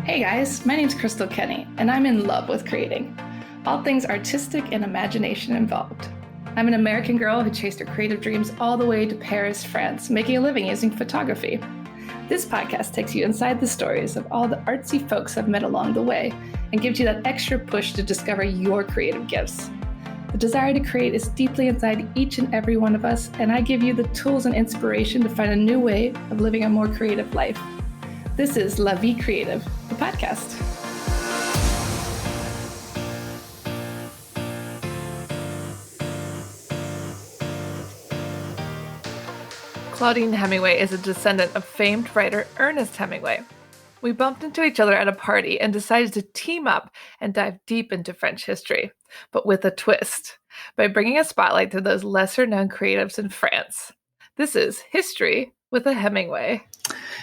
Hey guys, my name's Crystal Kenny, and I'm in love with creating. All things artistic and imagination involved. I'm an American girl who chased her creative dreams all the way to Paris, France, making a living using photography. This podcast takes you inside the stories of all the artsy folks I've met along the way and gives you that extra push to discover your creative gifts. The desire to create is deeply inside each and every one of us, and I give you the tools and inspiration to find a new way of living a more creative life. This is La Vie Creative, the podcast. Claudine Hemingway is a descendant of famed writer Ernest Hemingway. We bumped into each other at a party and decided to team up and dive deep into French history, but with a twist, by bringing a spotlight to those lesser-known creatives in France. This is History with a Hemingway.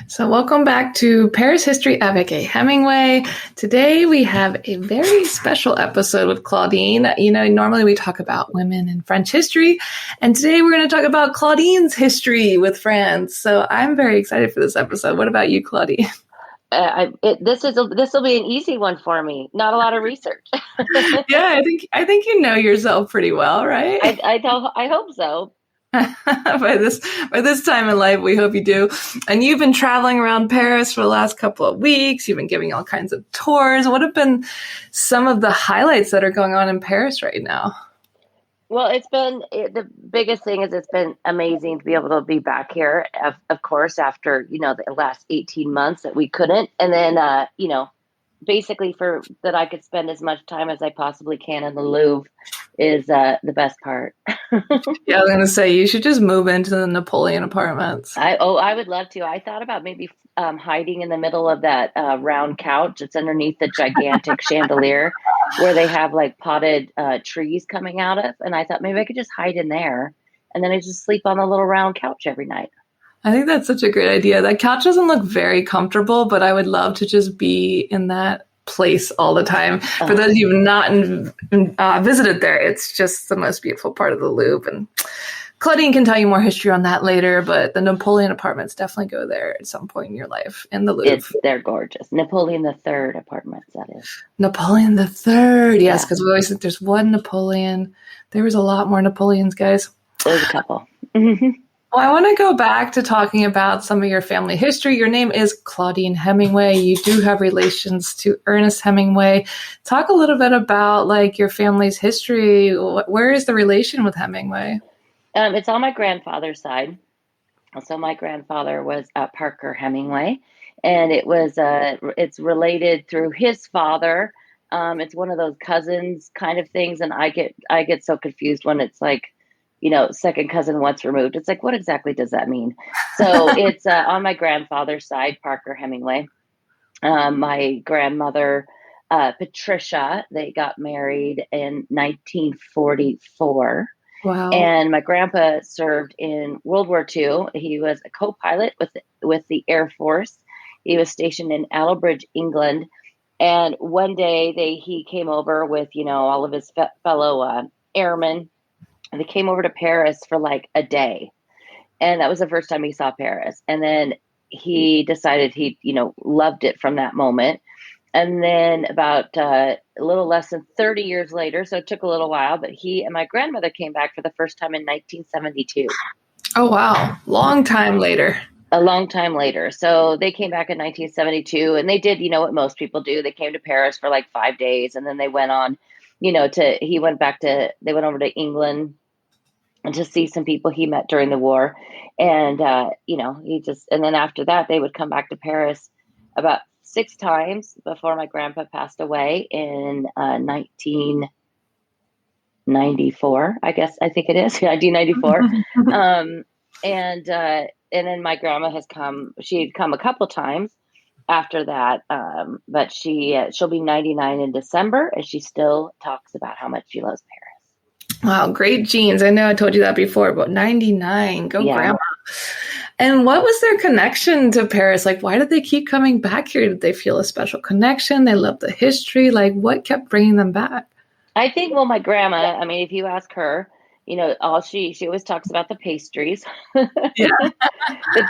So welcome back to Paris History Avec, a Hemingway. Today we have a very special episode with Claudine. You know, normally we talk about women in French history, and today we're going to talk about Claudine's history with France. So I'm very excited for this episode. What about you, Claudine? This will be an easy one for me. Not a lot of research. Yeah, I think you know yourself pretty well, right? I hope so. by this time in life, we hope you do. And you've been traveling around Paris for the last couple of weeks. You've been giving all kinds of tours. What have been some of the highlights that are going on in Paris right now? Well, the biggest thing is it's been amazing to be able to be back here, of course, after, the last 18 months that we couldn't. And then, basically for that I could spend as much time as I possibly can in the Louvre is the best part. Yeah, I was going to say, you should just move into the Napoleon apartments. I would love to. I thought about maybe hiding in the middle of that round couch that's underneath the gigantic chandelier where they have like potted trees coming out of. And I thought maybe I could just hide in there and then I just sleep on the little round couch every night. I think that's such a great idea. That couch doesn't look very comfortable, but I would love to just be in that place all the time. For those of you who have not visited there, it's just the most beautiful part of the Louvre. And Claudine can tell you more history on that later, but the Napoleon apartments, definitely go there at some point in your life in the Louvre. They're gorgeous. Napoleon III apartments, that is. Napoleon III, yes, because we always think there's one Napoleon. There was a lot more Napoleons, guys. There's a couple. Well, I want to go back to talking about some of your family history. Your name is Claudine Hemingway. You do have relations to Ernest Hemingway. Talk a little bit about your family's history. Where is the relation with Hemingway? It's on my grandfather's side. So my grandfather was Parker Hemingway, and it's related through his father. It's one of those cousins kind of things, and I get so confused when it's like, second cousin once removed. It's like, what exactly does that mean? So it's on my grandfather's side, Parker Hemingway. My grandmother, Patricia, they got married in 1944. Wow. And my grandpa served in World War II. He was a co-pilot with the Air Force. He was stationed in Alabridge, England. And one day he came over with, all of his fellow airmen. And they came over to Paris for like a day. And that was the first time he saw Paris. And then he decided he, loved it from that moment. And then about a little less than 30 years later, so it took a little while, but he and my grandmother came back for the first time in 1972. Oh, wow. Long time later. A long time later. So they came back in 1972 and they did, what most people do. They came to Paris for like 5 days and then they went on, they went over to England and to see some people he met during the war. And, and then after that, they would come back to Paris about 6 times before my grandpa passed away in 1994, I think it is, 1994. And then my grandma she'd come a couple times after that, but she'll be 99 in December, and she still talks about how much she loves Paris. Wow, great genes. I know I told you that before, but 99, go yeah. Grandma. And what was their connection to Paris? Why did they keep coming back here? Did they feel a special connection? They loved the history. What kept bringing them back? I think, my grandma, if you ask her, all she always talks about the pastries. Yeah.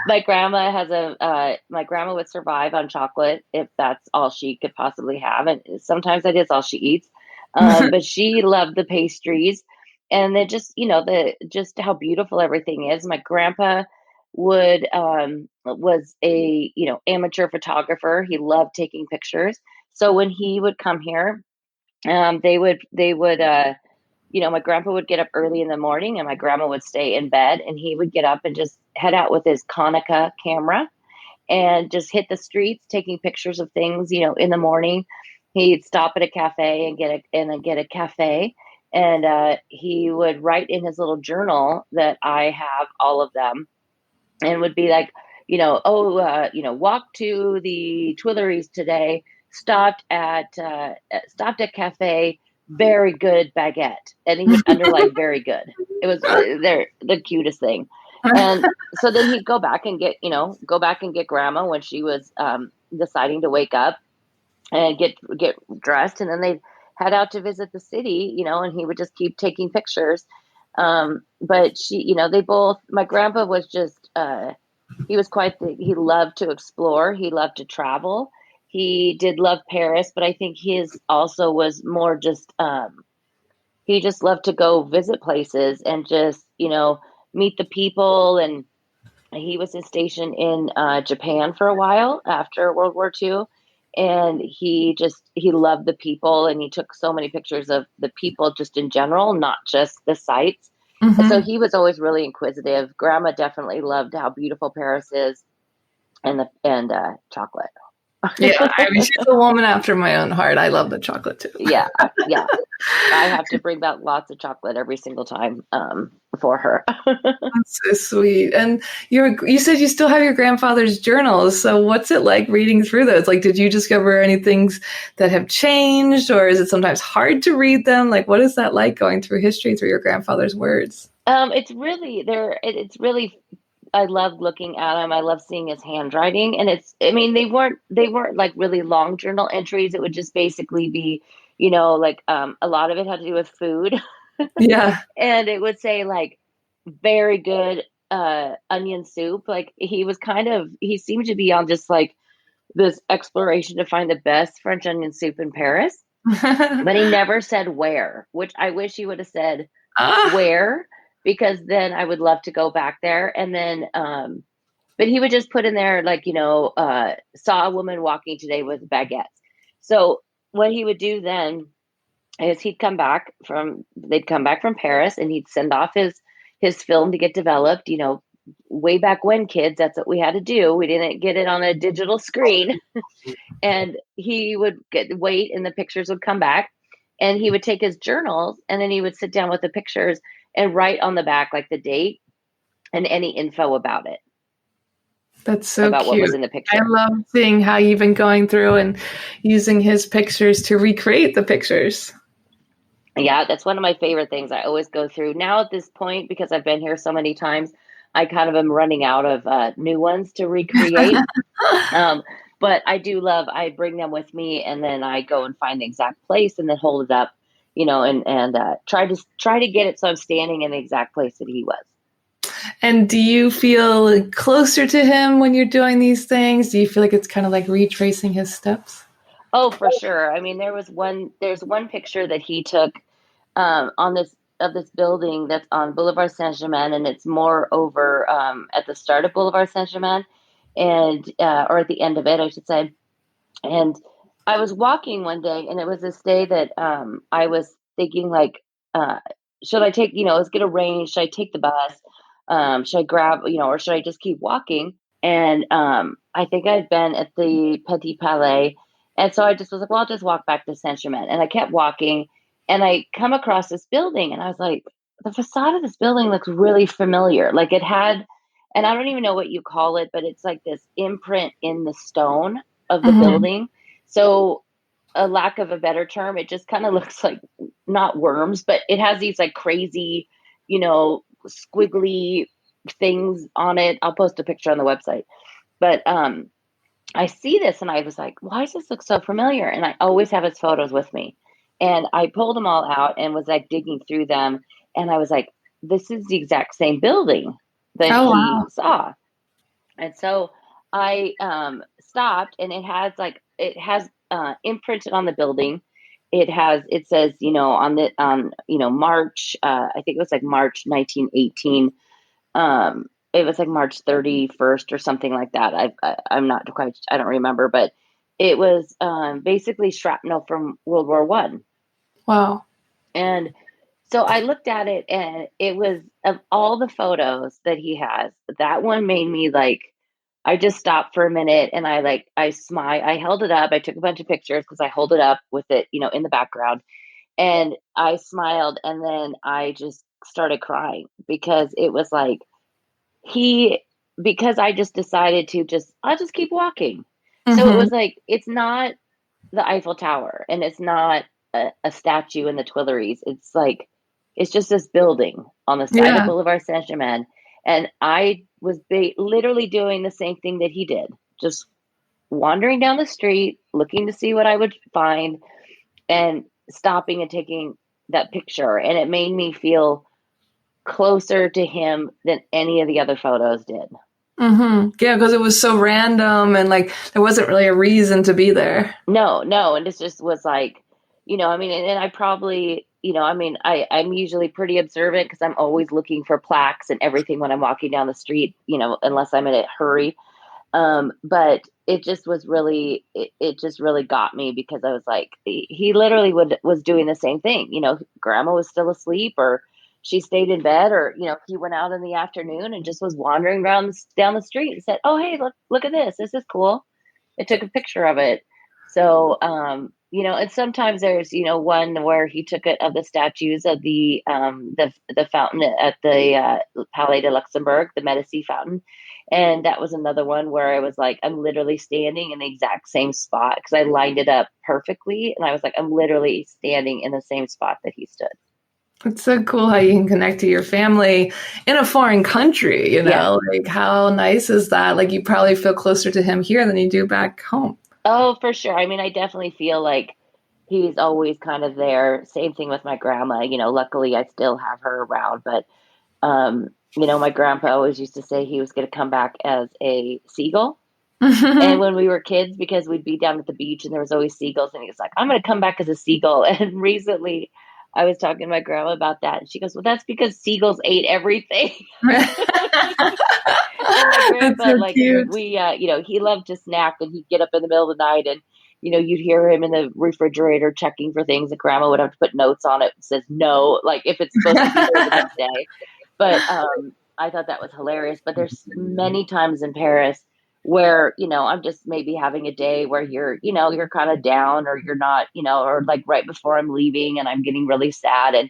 My grandma would survive on chocolate if that's all she could possibly have, and sometimes that is all she eats. But she loved the pastries, and then just the just how beautiful everything is. My grandpa would was a amateur photographer. He loved taking pictures. So when he would come here, they would my grandpa would get up early in the morning and my grandma would stay in bed, and he would get up and just head out with his Konica camera and just hit the streets taking pictures of things, in the morning. He'd stop at a cafe and get a cafe. And he would write in his little journal that I have all of them, and would be like, walk to the Tuileries today, stopped at cafe, very good baguette. And he would underline very good. It was they're the cutest thing. And so then he'd go back and get grandma when she was deciding to wake up and get dressed, and then they'd head out to visit the city, and he would just keep taking pictures. But they both, my grandpa was just, he was he loved to explore. He loved to travel. He did love Paris, but I think his also was more just, he just loved to go visit places and just, meet the people. And he was stationed in Japan for a while after World War II. And he loved the people, and he took so many pictures of the people just in general, not just the sights. And so Hmm. he was always really inquisitive. Grandma definitely loved how beautiful Paris is, and chocolate. Yeah, I mean, she's a woman after my own heart. I love the chocolate too. Yeah, yeah. I have to bring back lots of chocolate every single time for her. That's so sweet. And you said you still have your grandfather's journals. So what's it like reading through those? Like, did you discover any things that have changed, or is it sometimes hard to read them? Like, what is that like going through history through your grandfather's words? It's really there. It's really. I love looking at him. I love seeing his handwriting, and I mean, they weren't like really long journal entries. It would just basically be, like a lot of it had to do with food, Yeah. and it would say like very good onion soup. Like he seemed to be on just like this exploration to find the best French onion soup in Paris, but he never said where, which I wish he would have said Ah, where, because then I would love to go back there. And then, but he would just put in there, like, saw a woman walking today with baguettes. So what he would do then is they'd come back from Paris, and he'd send off his film to get developed, way back when, kids, that's what we had to do. We didn't get it on a digital screen. And he would wait, and the pictures would come back, and he would take his journals, and then he would sit down with the pictures and write on the back like the date and any info about it, that's so about what cute. was in the I picture. love seeing how you've been going through and using his pictures to recreate the pictures. Yeah, that's one of my favorite things. I always go through now at this point, because I've been here so many times. I kind of am running out of new ones to recreate. Um, but I bring them with me, and then I go and find the exact place and then hold it up, and try to get it so I'm standing in the exact place that he was. And do you feel closer to him when you're doing these things? Do you feel like it's kind of like retracing his steps? Oh, for sure. I mean, there's one picture that he took on this building that's on Boulevard Saint Germain, and it's more over at the start of Boulevard Saint Germain, and or at the end of it, I should say. And I was walking one day, and it was this day that I was thinking like, uh, should I take, it's gonna rain, should I take the bus? Should I grab, or should I just keep walking? And I think I'd been at the Petit Palais. And so I just was like, well, I'll just walk back to Saint Germain. And I kept walking, and I come across this building, and I was like, the facade of this building looks really familiar. Like it had, and I don't even know what you call it, but it's like this imprint in the stone of the Mhm. building. So, a lack of a better term, it just kind of looks like, not worms, but it has these like crazy, squiggly things on it. I'll post a picture on the website. But I see this, and I was like, why does this look so familiar? And I always have his photos with me. And I pulled them all out and was like digging through them. And I was like, this is the exact same building that Oh, he wow. saw. And so I stopped, and it has imprinted on the building. It says, March, I think it was like March 1918. It was like March 31st or something like that. I'm not quite, I don't remember, but it was basically shrapnel from World War One. Wow. And so I looked at it, and it was, of all the photos that he has, that one made me like, I just stopped for a minute, and I smile. I held it up. I took a bunch of pictures because I hold it up with it, in the background. And I smiled, and then I just started crying because it was like he, because I just decided to I'll just keep walking. So it Mm-hmm. was like, it's not the Eiffel Tower, and it's not a statue in the Tuileries. It's like, it's just this building on the side of Yeah. Boulevard Saint Germain. And I was literally doing the same thing that he did, just wandering down the street, looking to see what I would find, and stopping and taking that picture. And it made me feel closer to him than any of the other photos did. Mm-hmm. Yeah, because it was so random and like there wasn't really a reason to be there. No, no. And this just was like, and I probably, I'm usually pretty observant because I'm always looking for plaques and everything when I'm walking down the street, unless I'm in a hurry. But it just was really, it just really got me because I was like, he literally was doing the same thing. Grandma was still asleep, or she stayed in bed, or, he went out in the afternoon and just was wandering around down the street and said, "Oh, hey, look at this. This is cool." It took a picture of it. So, and sometimes there's, one where he took it of the statues of the fountain at the Palais de Luxembourg, the Medici fountain. And that was another one where I was like, I'm literally standing in the exact same spot because I lined it up perfectly. And I was like, I'm literally standing in the same spot that he stood. It's so cool how you can connect to your family in a foreign country, Yeah. Like how nice is that? Like you probably feel closer to him here than you do back home. Oh, for sure. I mean, I definitely feel like he's always kind of there. Same thing with my grandma. Luckily I still have her around, but my grandpa always used to say he was going to come back as a seagull. And when we were kids, because we'd be down at the beach and there was always seagulls, and he was like, "I'm going to come back as a seagull." And recently I was talking to my grandma about that, and she goes, "Well, that's because seagulls ate everything." And my That's grandpa, so like, cute. he loved to snack, and he'd get up in the middle of the night, and you'd hear him in the refrigerator checking for things, and grandma would have to put notes on it that says no, like if it's supposed to be there the next day. But I thought that was hilarious. But there's many times in Paris where, I'm just maybe having a day where you're kind of down, or you're not, or like right before I'm leaving and I'm getting really sad. And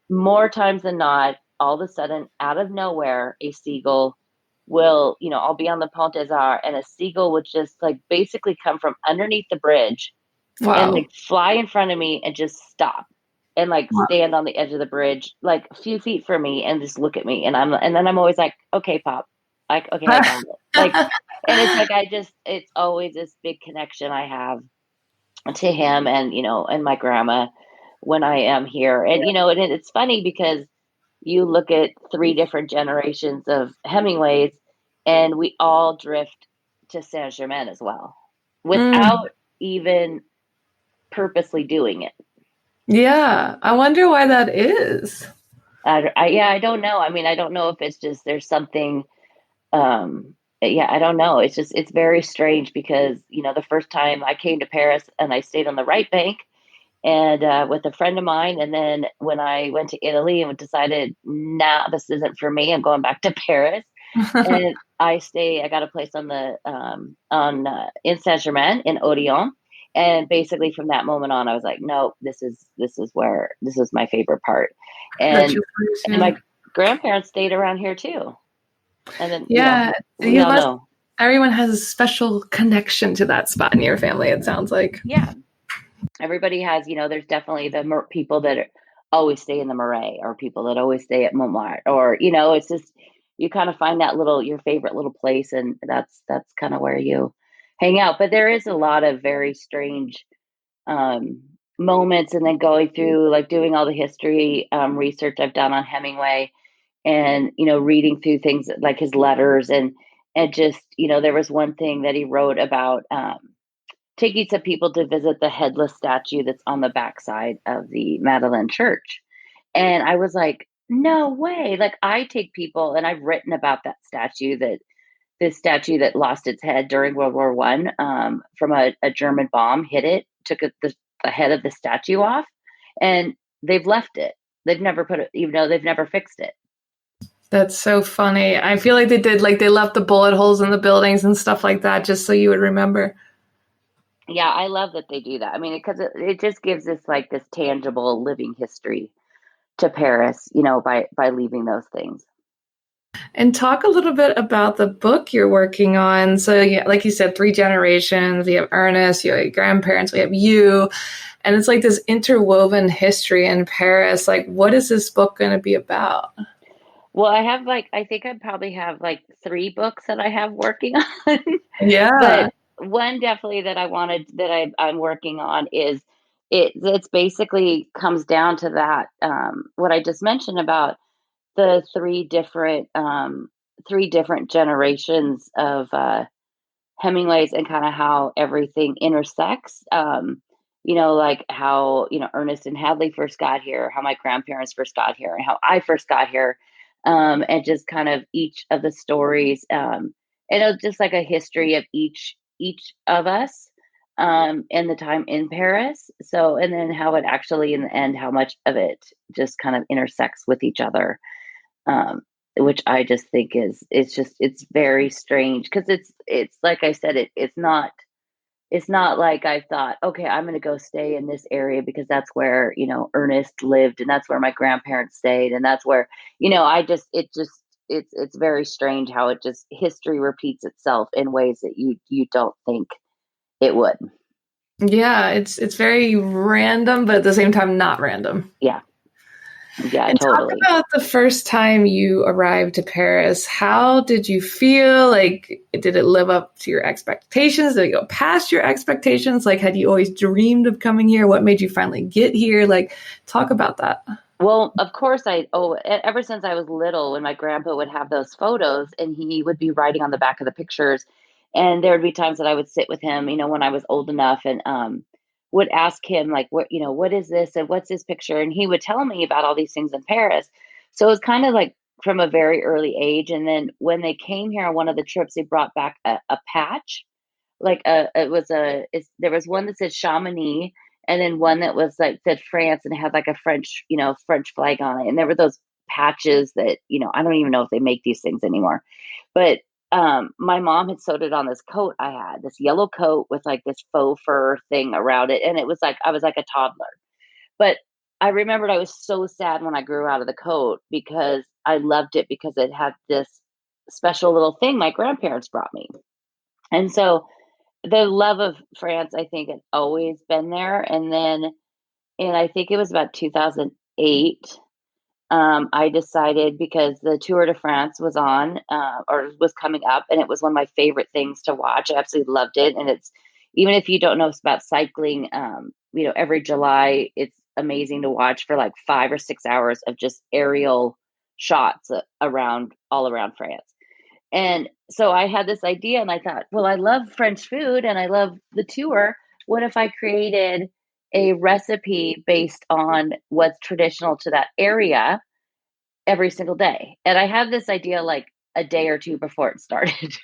more times than not, all of a sudden, out of nowhere, a seagull will, I'll be on the Pont des Arts, and a seagull would just like basically come from underneath the bridge and Wow. like fly in front of me and just stop and like Wow. stand on the edge of the bridge, like a few feet from me, and just look at me. And then I'm always like, "Okay, Pop, like, okay, I found it." Like, and it's like, it's always this big connection I have to him, and, and my grandma when I am here. And, and it's funny because you look at three different generations of Hemingways, and we all drift to Saint Germain as well Mm. without even purposely doing it. Yeah, I wonder why that is. Yeah, I don't know. I mean, I don't know if it's just there's something. Yeah, I don't know. It's very strange because the first time I came to Paris and I stayed on the right bank, and with a friend of mine, and then when I went to Italy and decided, nah, this isn't for me, I'm going back to Paris. And I got a place on the on in Saint Germain in Odeon. And basically from that moment on, I was like, no, this is my favorite part. That And you first, my yeah. grandparents stayed around here too. And then, Yeah, we you all must. know. Everyone has a special connection to that spot in your family. It sounds like. Yeah, everybody has, there's definitely the people that always stay in the Marais, or people that always stay at Montmartre, or, it's just, you kind of find that your favorite little place. And that's kind of where you hang out. But there is a lot of very strange moments. And then going through, like, doing all the history research I've done on Hemingway, and, reading through things like his letters, and just, there was one thing that he wrote about, taking some people to visit the headless statue that's on the backside of the Madeleine Church. And I was like, no way. Like, I take people, and I've written about that statue, that this statue that lost its head during World War I, from a German bomb hit it, took the head of the statue off, and they've left it. They've never put it, even though they've never fixed it. That's so funny. I feel like they did, like they left the bullet holes in the buildings and stuff like that just so you would remember. Yeah, I love that they do that. I mean, because it just gives us like this tangible living history to Paris, by leaving those things. And talk a little bit about the book you're working on. So, yeah, like you said, three generations. You have Ernest, you have your grandparents, we have you. And it's like this interwoven history in Paris. Like, what is this book going to be about? Well, I think I probably have like three books that I have working on. But Yeah. one definitely that I'm working on is it's basically comes down to that, what I just mentioned about the three different generations of Hemingways, and kind of how everything intersects. Like how, Ernest and Hadley first got here, how my grandparents first got here, and how I first got here, and just kind of each of the stories, and it was just like a history of each of us, and the time in Paris. So, and then how it actually, in the end, how much of it just kind of intersects with each other, um, which I just think it's very strange, because it's like I said, it's not like I thought, okay, I'm going to go stay in this area because that's where, Ernest lived, and that's where my grandparents stayed, and that's where, it's very strange how it just history repeats itself in ways that you don't think it would. Yeah, it's very random, but at the same time not random. Yeah. Yeah, And talk totally. about the first time you arrived to Paris. How did you feel? Like, did it live up to your expectations? Did it go past your expectations? Like, had you always dreamed of coming here? What made you finally get here? Like, talk about that. Well, of course, ever since I was little, when my grandpa would have those photos and he would be writing on the back of the pictures, and there would be times that I would sit with him, when I was old enough, and would ask him like, what is this, and what's this picture, and he would tell me about all these things in Paris. So it was kind of like from a very early age, and then when they came here on one of the trips, they brought back a patch, like there was one that said Chamonix, and then one that was like said France, and it had like a French flag on it. And there were those patches that, I don't even know if they make these things anymore. But my mom had sewed it on this coat I had, this yellow coat with like this faux fur thing around it, and it was like I was like a toddler. But I remembered I was so sad when I grew out of the coat, because I loved it because it had this special little thing my grandparents brought me. And so the love of France, I think, had always been there. And I think it was about 2008. I decided, because the Tour de France was on, or was coming up, and it was one of my favorite things to watch. I absolutely loved it. And it's, even if you don't know about cycling, every July, it's amazing to watch for like 5 or 6 hours of just aerial shots all around France. And so I had this idea, and I thought, well, I love French food and I love the tour. What if I created a recipe based on what's traditional to that area every single day? And I had this idea like a day or two before it started.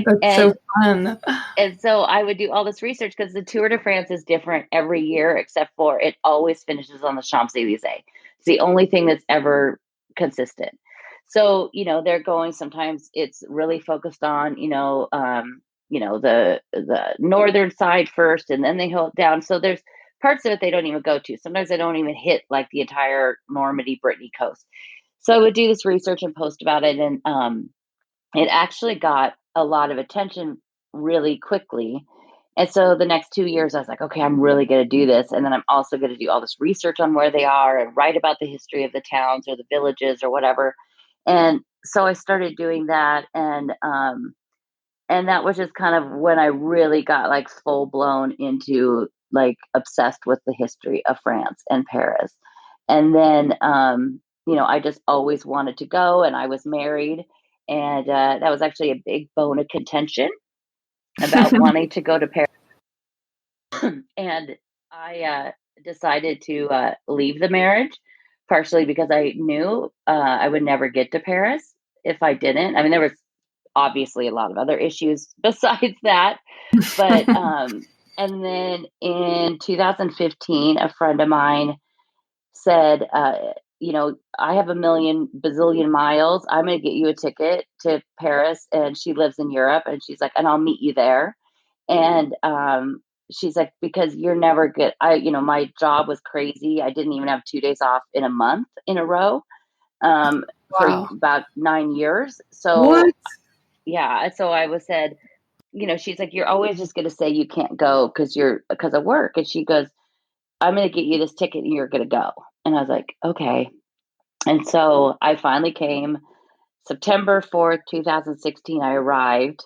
That's so and fun. and so I would do all this research, because the Tour de France is different every year, except for it always finishes on the Champs-Élysées. It's the only thing that's ever consistent. So, they're going, sometimes it's really focused on, the northern side first, and then they hold down. So there's parts of it they don't even go to. Sometimes they don't even hit like the entire Normandy, Brittany coast. So I would do this research and post about it, and it actually got a lot of attention really quickly. And so the next 2 years, I was like, okay, I'm really going to do this. And then I'm also going to do all this research on where they are and write about the history of the towns or the villages or whatever. And so I started doing that. And that was just kind of when I really got like full blown into like obsessed with the history of France and Paris. And then, I just always wanted to go, and I was married. And that was actually a big bone of contention about wanting to go to Paris. And I decided to leave the marriage, partially because I knew I would never get to Paris if I didn't. I mean, there was obviously a lot of other issues besides that. But, and then in 2015, a friend of mine said, I have a million bazillion miles. I'm going to get you a ticket to Paris. And she lives in Europe. And she's like, and I'll meet you there. And she's like, because you're never good. My job was crazy. I didn't even have 2 days off in a month in a row for Wow. about 9 years. So, What? yeah. So I was said, she's like, you're always just going to say you can't go because of work. And she goes, I'm going to get you this ticket and you're going to go. And I was like, okay. And so I finally came September 4th, 2016. I arrived.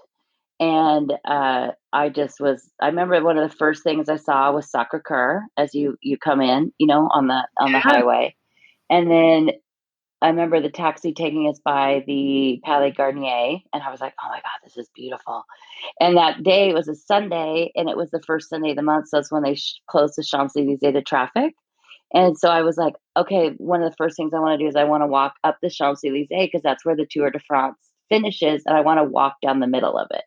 And I remember one of the first things I saw was Sacre-Cœur as you come in, on the Yeah. highway. And then I remember the taxi taking us by the Palais Garnier, and I was like, oh my God, this is beautiful. And that day was a Sunday, and it was the first Sunday of the month. So that's when they closed the Champs-Élysées to traffic. And so I was like, okay, one of the first things I want to do is I want to walk up the Champs-Élysées because that's where the Tour de France finishes, and I want to walk down the middle of it.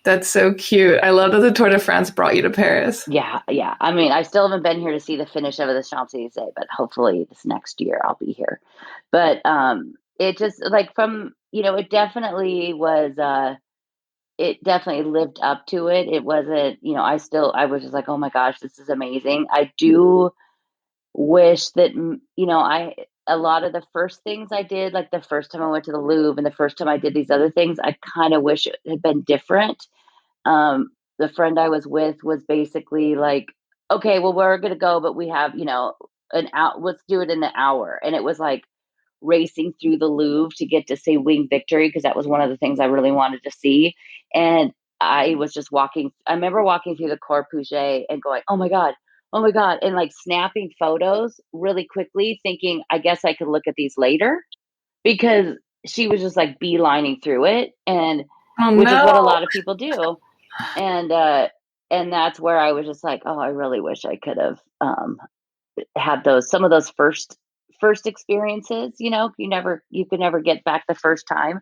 That's so cute. I love that the Tour de France brought you to Paris. Yeah, yeah. I mean, I still haven't been here to see the finish of the Champs-Élysées, but hopefully this next year I'll be here. But it just like it definitely was it definitely lived up to it. It wasn't, I was just like, oh my gosh, this is amazing. I do wish that I a lot of the first things I did, like the first time I went to the Louvre and the first time I did these other things, I kind of wish it had been different. The friend I was with was basically like, okay, well, we're going to go, but we have, an out, let's do it in an hour. And it was like racing through the Louvre to get to see Winged Victory, because that was one of the things I really wanted to see. And I was just I remember walking through the Corps and going, oh my God, and like snapping photos really quickly, thinking, I guess I could look at these later, because she was just like beelining through it. And Oh which is no. what a lot of people do. And and that's where I was just like, oh, I really wish I could have had some of those first experiences. You could never get back the first time.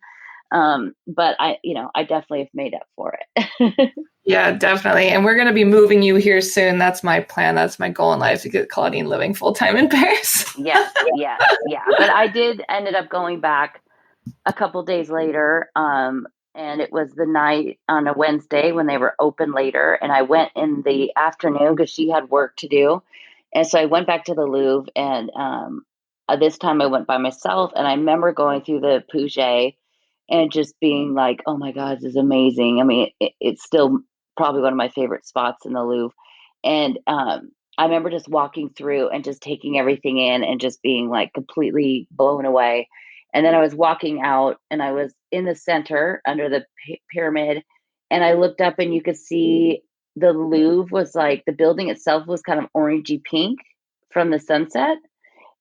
But I definitely have made up for it. Yeah, definitely. And we're going to be moving you here soon. That's my plan. That's my goal in life, to get Claudine living full time in Paris. Yes, yes, yeah. But I ended up going back a couple days later. And it was the night on a Wednesday when they were open later. And I went in the afternoon because she had work to do. And so I went back to the Louvre, and this time I went by myself. And I remember going through the Puget and just being like, oh my God, this is amazing. I mean, it's still probably one of my favorite spots in the Louvre. And I remember just walking through and just taking everything in and just being like completely blown away. And then I was walking out, and I was in the center under the pyramid, and I looked up, and you could see the Louvre was like, the building itself was kind of orangey pink from the sunset.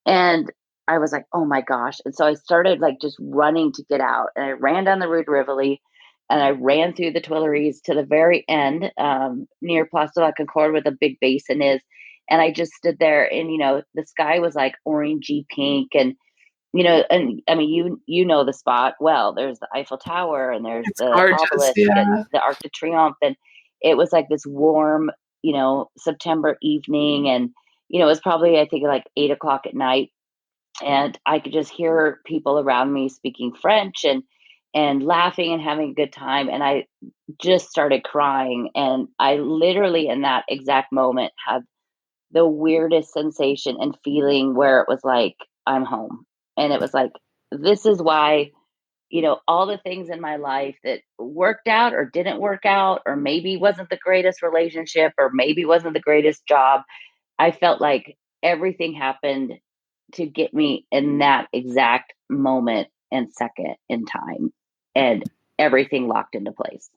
And I was like, oh my gosh. And so I started like just running to get out. And I ran down the Rue de Rivoli, and I ran through the Tuileries to the very end, near Place de la Concorde, where the big basin is. And I just stood there, and, the sky was like orangey pink. And I mean, you know the spot well. There's the Eiffel Tower, and there's It's the gorgeous. obelisk Yeah. and the Arc de Triomphe. And it was like this warm, September evening. And, it was probably, I think, like 8 o'clock at night. And I could just hear people around me speaking French and laughing and having a good time. And I just started crying. And I literally, in that exact moment, had the weirdest sensation and feeling where it was like, I'm home. And it was like, this is why, all the things in my life that worked out or didn't work out, or maybe wasn't the greatest relationship, or maybe wasn't the greatest job, I felt like everything happened to get me in that exact moment and second in time, and everything locked into place.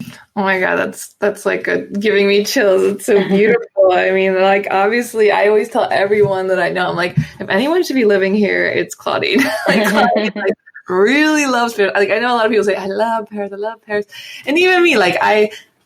Oh my God, that's like giving me chills. It's so beautiful. I mean, like obviously, I always tell everyone that I know, I'm like, if anyone should be living here, it's Claudine. Like Claudine, like really loves Paris. Like I know a lot of people say, I love Paris, I love Paris, and even me, like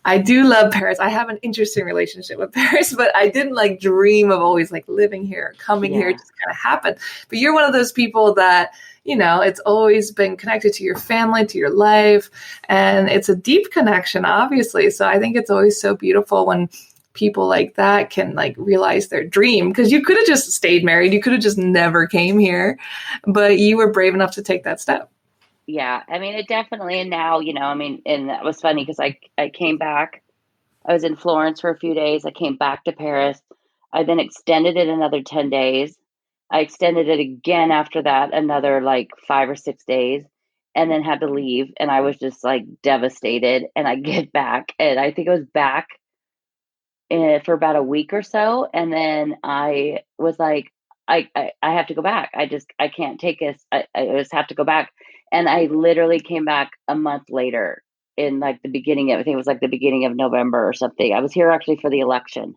I do love Paris. I have an interesting relationship with Paris, but I didn't like dream of always like living here, coming here. It Yeah. just kind of happened. But you're one of those people that, it's always been connected to your family, to your life, and it's a deep connection, obviously. So I think it's always so beautiful when people like that can like realize their dream, because you could have just stayed married, you could have just never came here, but you were brave enough to take that step. Yeah. I mean, it definitely, and now, I mean, and that was funny because I came back. I was in Florence for a few days. I came back to Paris. I then extended it another 10 days. I extended it again after that, another like 5 or 6 days, and then had to leave. And I was just like devastated. And I get back, and I think I was back for about a week or so. And then I was like, I have to go back. I can't take this. I just have to go back. And I literally came back a month later in like the beginning of, I think it was like the beginning of November or something. I was here actually for the election,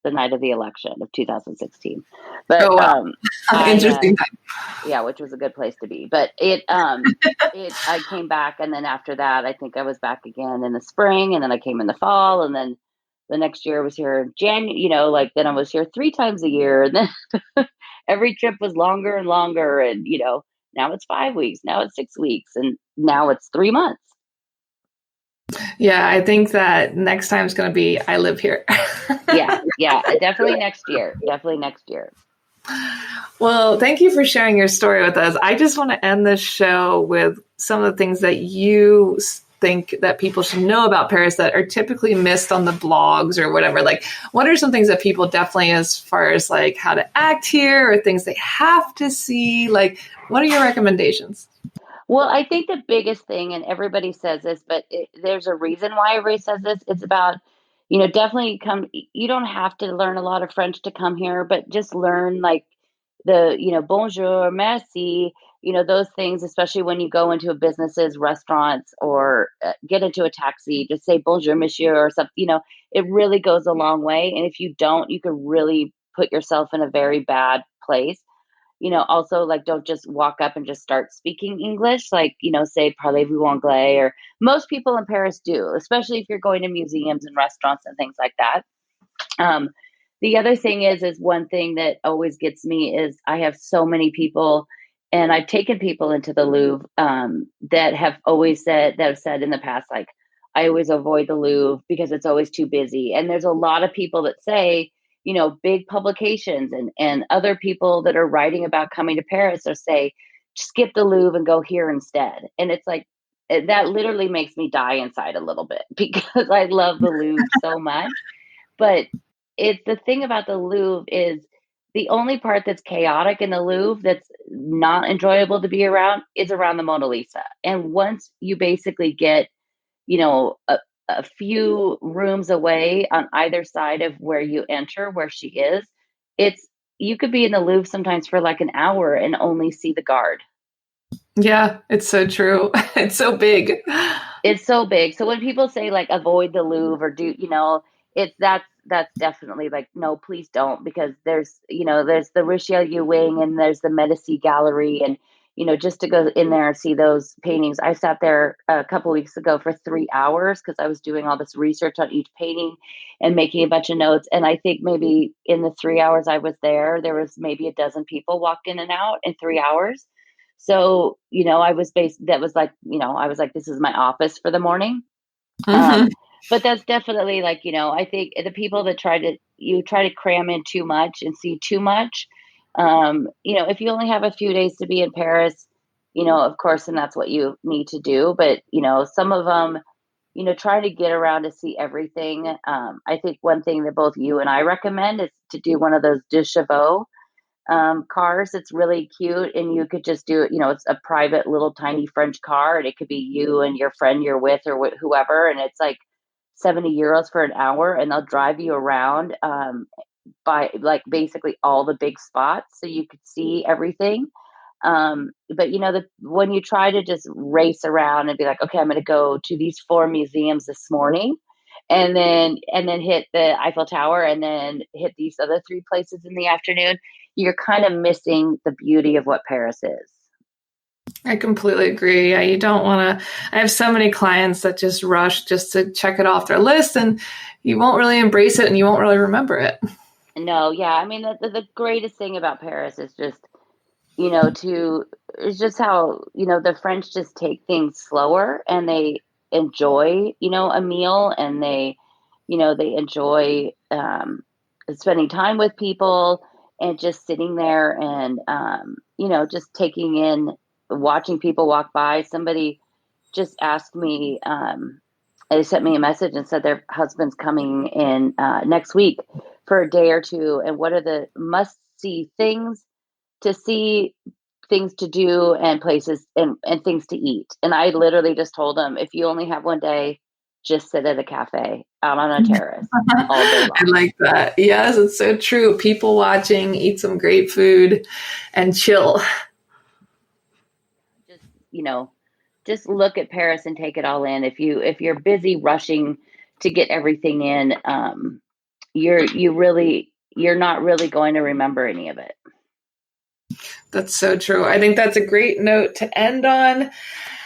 the night of the election of 2016. But Oh, wow. I Interesting. yeah, which was a good place to be. But I came back, and then after that, I think I was back again in the spring, and then I came in the fall, and then the next year I was here in January. Like then I was here 3 times a year, and then every trip was longer and longer, and now it's 5 weeks, now it's 6 weeks, and now it's 3 months. Yeah, I think that next time is going to be I live here. Yeah, yeah, definitely next year, definitely next year. Well, thank you for sharing your story with us. I just want to end this show with some of the things that you think that people should know about Paris that are typically missed on the blogs or whatever. Like, what are some things that people definitely, as far as like how to act here or things they have to see? Like, what are your recommendations? Well, I think the biggest thing, and everybody says this, but there's a reason why everybody says this. It's about, definitely come. You don't have to learn a lot of French to come here, but just learn like bonjour, merci, those things, especially when you go into a businesses, restaurants, or get into a taxi, just say bonjour, monsieur, or something. It really goes a long way. And if you don't, you could really put yourself in a very bad place. Also like don't just walk up and just start speaking English, like, say parlez-vous anglais, or most people in Paris do, especially if you're going to museums and restaurants and things like that. Um, the other thing is one thing that always gets me is I have so many people, and I've taken people into the Louvre that have said in the past, like, I always avoid the Louvre because it's always too busy. And there's a lot of people that say, big publications and other people that are writing about coming to Paris or say, skip the Louvre and go here instead. And it's like, that literally makes me die inside a little bit because I love the Louvre so much. But it's the thing about the Louvre is the only part that's chaotic in the Louvre that's not enjoyable to be around is around the Mona Lisa. And once you basically get, you know, a, a few rooms away on either side of where you enter, where she is, it's you could be in the Louvre sometimes for like an hour and only see the guard. Yeah, it's so true. It's so big. It's so big. So when people say like avoid the Louvre or do, it's that's definitely like no, please don't, because there's the Richelieu wing and there's the Medici gallery, and just to go in there and see those paintings. I sat there a couple weeks ago for 3 hours because I was doing all this research on each painting and making a bunch of notes. And I think maybe in the 3 hours I was there was maybe a dozen people walked in and out in 3 hours. So, I was that was like, I was like, this is my office for the morning. Mhm. Um, but that's definitely like, I think the people that try to cram in too much and see too much. If you only have a few days to be in Paris, of course, and that's what you need to do. But, some of them, try to get around to see everything. I think one thing that both you and I recommend is to do one of those deux chevaux cars. It's really cute, and you could just do it. It's a private little tiny French car, and it could be you and your friend you're with, or whoever, and it's like 70 euros for an hour, and they'll drive you around by like basically all the big spots, so you could see everything. But when you try to just race around and be like, okay, I'm going to go to these 4 museums this morning, and then hit the Eiffel Tower, and then hit these other 3 places in the afternoon, you're kind of missing the beauty of what Paris is. I completely agree. Yeah, you don't want to. I have so many clients that just rush just to check it off their list, and you won't really embrace it and you won't really remember it. No, yeah. I mean, the greatest thing about Paris is just, it's just how, the French just take things slower, and they enjoy, a meal, and they enjoy spending time with people, and just sitting there, and, just taking in, watching people walk by. Somebody just asked me, they sent me a message and said their husband's coming in next week for a day or two, and what are the must see things to see, things to do, and places, and things to eat. And I literally just told them, if you only have one day, just sit at a cafe out on a terrace all day long. I like that. Yes, it's so true. People watching, eat some great food, and chill. Just look at Paris and take it all in. If you're busy rushing to get everything in, you're not really going to remember any of it. That's so true. I think that's a great note to end on.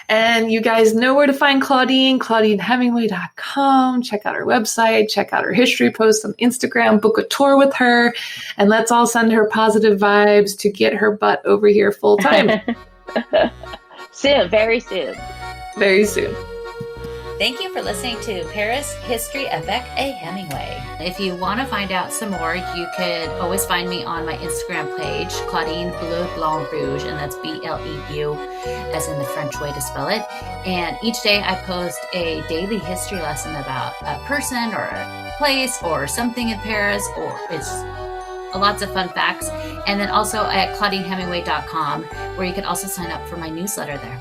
And you guys know where to find Claudine, ClaudineHemingway.com. Check out her website, check out her history posts on Instagram, book a tour with her, and let's all send her positive vibes to get her butt over here full time. Soon, very soon. Very soon. Thank you for listening to Paris History Avec a Hemingway. If you want to find out some more, you could always find me on my Instagram page, Claudine Bleu Blanc Rouge, and that's Bleu, as in the French way to spell it. And each day I post a daily history lesson about a person or a place or something in Paris, or it's lots of fun facts. And then also at ClaudineHemingway.com, where you can also sign up for my newsletter there.